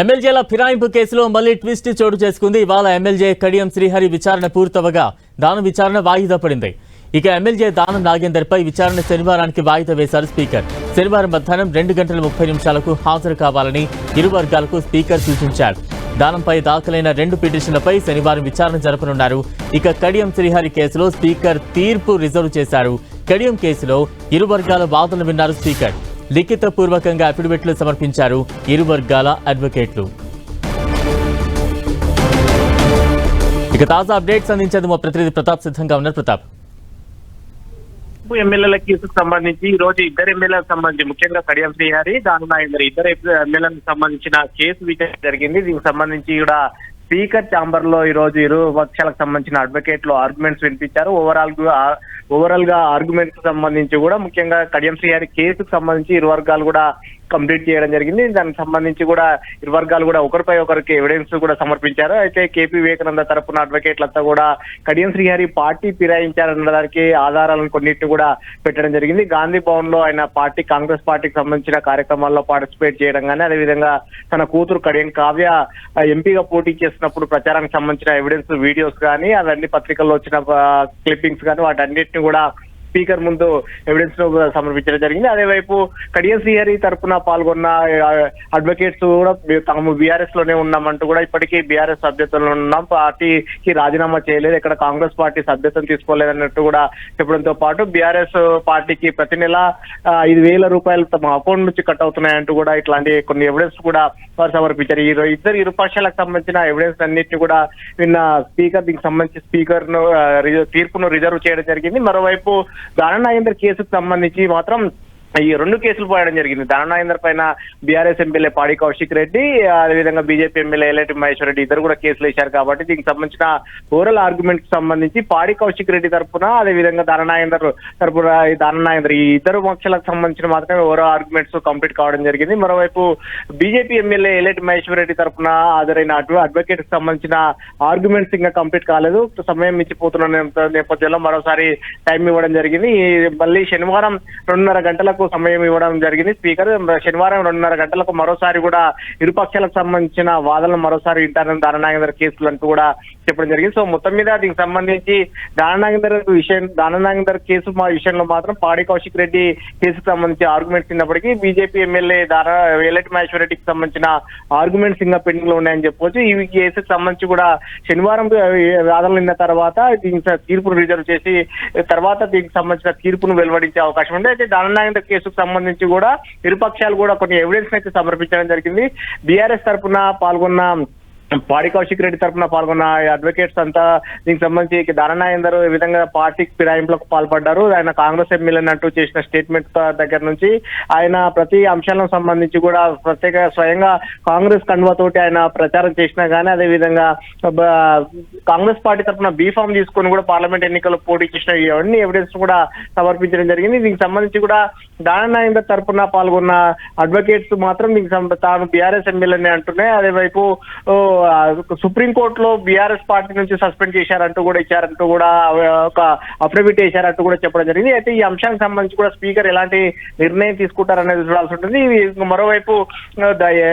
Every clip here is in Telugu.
ఎమ్మెల్యేల ఫిరాయింపు కేసులో మళ్లీ ట్విస్ట్ చోటు చేసుకుంది. ఇవాళ ఎమ్మెల్యే కడియం శ్రీహరి విచారణ పూర్తవగా దానం విచారణ వాయిదా పడింది. ఇక ఎమ్మెల్యే దానం నాగేందర్పై విచారణ శనివారానికి వాయిదా వేశారు స్పీకర్. శనివారం మధ్యాహ్నం 2:30 హాజరు కావాలని ఇరు వర్గాలకు స్పీకర్ సూచించారు. దానంపై దాఖలైన 2 పిటిషన్లపై శనివారం విచారణ జరపనున్నారు. ఇక కడియం శ్రీహరి కేసులో స్పీకర్ తీర్పు రిజర్వ్ చేశారు. కడియం కేసులో ఇరు వర్గాల వాదనలు విన్నారు స్పీకర్. లిఖితపూర్వకంగా అఫిడవిట్లు సమర్పించారు ఇరు వర్గాల అడ్వకేట్లు. ఇక తాజా అప్డేట్స్ అందించేందుకు మా ప్రతినిధి ప్రతాప్ సిద్ధంగా ఉన్నారు. ప్రతాప్, ఎమ్మెల్యేల కేసుకు సంబంధించి ఈ రోజు ఇద్దరు ఎమ్మెల్యేలకు సంబంధించి ముఖ్యంగా కడియం శ్రీహరి, దానం నాగేందర్ ఇద్దరు ఎమ్మెల్యేలకు సంబంధించిన కేసు విచారణ జరిగింది. దీనికి సంబంధించి కూడా స్పీకర్ ఛాంబర్ లో ఈ రోజు ఇరు పక్షాలకు సంబంధించిన అడ్వకేట్లు ఆర్గ్యుమెంట్స్ వినిపించారు. ఓవరాల్ గా ఆర్గ్యుమెంట్స్ సంబంధించి కూడా ముఖ్యంగా కడియం శ్రీహరి కేసుకు సంబంధించి ఇరు వర్గాలు కూడా కంప్లీట్ చేయడం జరిగింది. దానికి సంబంధించి కూడా ఇరు వర్గాలు కూడా ఒకరిపై ఒకరికి ఎవిడెన్స్ కూడా సమర్పించారు. అయితే కేపీ వివేకానంద తరపున అడ్వకేట్లంతా కూడా కడియం శ్రీహరి పార్టీ ఫిరాయించారన్న దానికి ఆధారాలను కొన్నిటిని కూడా పెట్టడం జరిగింది. గాంధీ భవన్ లో ఆయన కాంగ్రెస్ పార్టీకి సంబంధించిన కార్యక్రమాల్లో పార్టిసిపేట్ చేయడం కానీ, అదేవిధంగా తన కూతురు కడియం కావ్య ఎంపీగా పోటీ చేస్తున్నప్పుడు ప్రచారానికి సంబంధించిన ఎవిడెన్స్ వీడియోస్ కానీ, అవన్నీ పత్రికల్లో వచ్చిన క్లిప్పింగ్స్ కానీ వాటన్నిటిని కూడా స్పీకర్ ముందు ఎవిడెన్స్ సమర్పించడం జరిగింది. అదేవైపు కడియం శ్రీహరి తరఫున పాల్గొన్న అడ్వకేట్స్ కూడా తాము బీఆర్ఎస్ లోనే ఉన్నామంటూ కూడా ఇప్పటికీ బీఆర్ఎస్ సభ్యత్వంలో ఉన్నాం, పార్టీకి రాజీనామా చేయలేదు, ఇక్కడ కాంగ్రెస్ పార్టీ సభ్యత్వం తీసుకోలేదన్నట్టు కూడా చెప్పడంతో పాటు బీఆర్ఎస్ పార్టీకి ప్రతి నెల 5,000 రూపాయలు తమ అకౌంట్ నుంచి కట్ అవుతున్నాయంటూ కూడా ఇట్లాంటి కొన్ని ఎవిడెన్స్ కూడా వారు సమర్పించారు. ఇరు పక్షాలకు సంబంధించిన ఎవిడెన్స్ అన్నింటినీ కూడా నిన్న స్పీకర్ దీనికి సంబంధించి స్పీకర్ ను తీర్పును రిజర్వ్ చేయడం జరిగింది. మరోవైపు దానం నాగేందర్ కేసుకు సంబంధించి మాత్రం ఈ 2 కేసులు పోయడం జరిగింది. దానం నాగేందర్ పైన బీఆర్ఎస్ ఎమ్మెల్యే పాడి కౌశిక్ రెడ్డి, అదేవిధంగా బీజేపీ ఎమ్మెల్యే ఎల్లేటి మహేశ్వర్ రెడ్డి ఇద్దరు కూడా కేసులు వేశారు. కాబట్టి దీనికి సంబంధించిన ఓవరాల్ ఆర్గ్యుమెంట్ కి సంబంధించి పాడి కౌశిక్ రెడ్డి తరఫున, అదేవిధంగా దానం నాగేందర్ ఈ ఇద్దరు పక్షాలకు సంబంధించిన మాత్రమే ఓవరాల్ ఆర్గ్యుమెంట్స్ కంప్లీట్ కావడం జరిగింది. మరోవైపు బీజేపీ ఎమ్మెల్యే ఎల్లేటి మహేశ్వర్ రెడ్డి తరఫున హాజరైన అడ్వకేట్ కి సంబంధించిన ఆర్గ్యుమెంట్స్ ఇంకా కంప్లీట్ కాలేదు. సమయం మించిపోతున్న నేపథ్యంలో మరోసారి టైం ఇవ్వడం జరిగింది. మళ్ళీ శనివారం 2:30 గంటలకు సమయం ఇవ్వడం జరిగింది స్పీకర్. శనివారం 2:30 గంటలకు మరోసారి కూడా ఇరుపక్షాలకు సంబంధించిన వాదనలు మరోసారి వింటారని దానం నాగేందర్ కేసులు అంటూ కూడా చెప్పడం జరిగింది. సో మొత్తం మీద దీనికి సంబంధించి దానం నాగేందర్ కేసు విషయంలో మాత్రం పాడి కౌశిక్ రెడ్డి కేసుకు సంబంధించి ఆర్గ్యుమెంట్స్ ఉన్నప్పటికీ బీజేపీ ఎమ్మెల్యే ఎల్లేటి మహేశ్వర్ రెడ్డికి సంబంధించిన ఆర్గ్యుమెంట్స్ ఇంకా పెండింగ్ లో ఉన్నాయని చెప్పవచ్చు. ఈ కేసుకు సంబంధించి కూడా శనివారం వాదనలు విన్న తర్వాత దీనికి తీర్పును రిజర్వ్ చేసి తర్వాత దీనికి సంబంధించిన తీర్పును వెలువడించే అవకాశం ఉంది. అయితే దానం నాగేందర్ కేసుకు సంబంధించి కూడా ఇరుపక్షాలు కూడా కొన్ని ఎవిడెన్స్ అయితే సమర్పించడం జరిగింది. బీఆర్ఎస్ తరఫున పాల్గొన్న పాడి కౌశిక్ రెడ్డి తరఫున పాల్గొన్న అడ్వకేట్స్ అంతా దీనికి సంబంధించి దానం నాగేందర్ ఈ విధంగా పార్టీకి ఫిరాయింపులకు పాల్పడ్డారు, ఆయన కాంగ్రెస్ ఎమ్మెల్యే అంటూ చేసిన స్టేట్మెంట్ దగ్గర నుంచి ఆయన ప్రతి అంశాలకు సంబంధించి కూడా స్వయంగా కాంగ్రెస్ కండువతోటి ఆయన ప్రచారం చేసినా కానీ, అదేవిధంగా కాంగ్రెస్ పార్టీ తరఫున బీఫామ్ తీసుకొని కూడా పార్లమెంట్ ఎన్నికల్లో పోటీ చేసిన ఇవన్నీ ఎవిడెన్స్ కూడా సమర్పించడం జరిగింది. దీనికి సంబంధించి కూడా దానం నాగేందర్ తరఫున పాల్గొన్న అడ్వకేట్స్ మాత్రం దీనికి తాను బీఆర్ఎస్ ఎమ్మెల్యేనే అంటున్నాయి. అదేవైపు సుప్రీంకోర్టులో బీఆర్ఎస్ పార్టీ నుంచి సస్పెండ్ చేశారంటూ కూడా ఒక అఫిడవిట్ వేశారంటూ కూడా చెప్పడం జరిగింది. అయితే ఈ అంశానికి సంబంధించి కూడా స్పీకర్ ఎలాంటి నిర్ణయం తీసుకుంటారనేది చూడాల్సి ఉంటుంది. మరోవైపు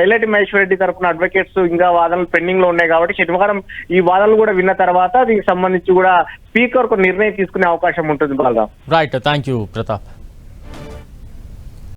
ఎల్లేటి మహేశ్వర్ రెడ్డి తరఫున అడ్వకేట్స్ ఇంకా వాదనలు పెండింగ్ లో ఉన్నాయి కాబట్టి శనివారం ఈ వాదనలు కూడా విన్న తర్వాత దీనికి సంబంధించి కూడా స్పీకర్ ఒక నిర్ణయం తీసుకునే అవకాశం ఉంటుంది. బాగా రైట్, థ్యాంక్ యూ ప్రతాప్.